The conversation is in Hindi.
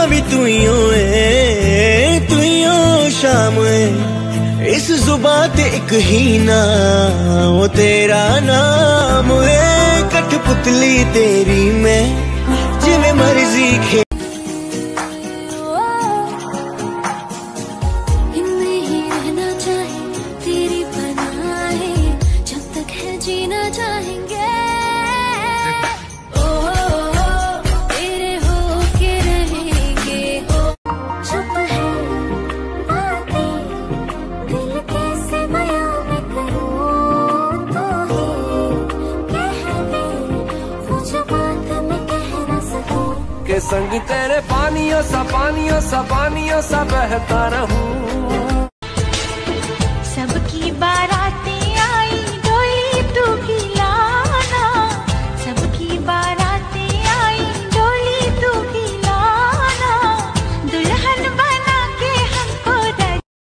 सुबह भी तू ही हो शाम है, इस जुबां ते एक ही ना वो तेरा नाम है। कठपुतली तेरी मैं जिवें मर्जी खे जीना चाहेंगे तेरे हो के रहेंगे हो। चुप है बातें दिल कैसे बयां मैं करूं, तो ही कह दे कुछ बात मैं कह न सकूं। के संग तेरे पानियों सा बहता रहूं। सबकी बात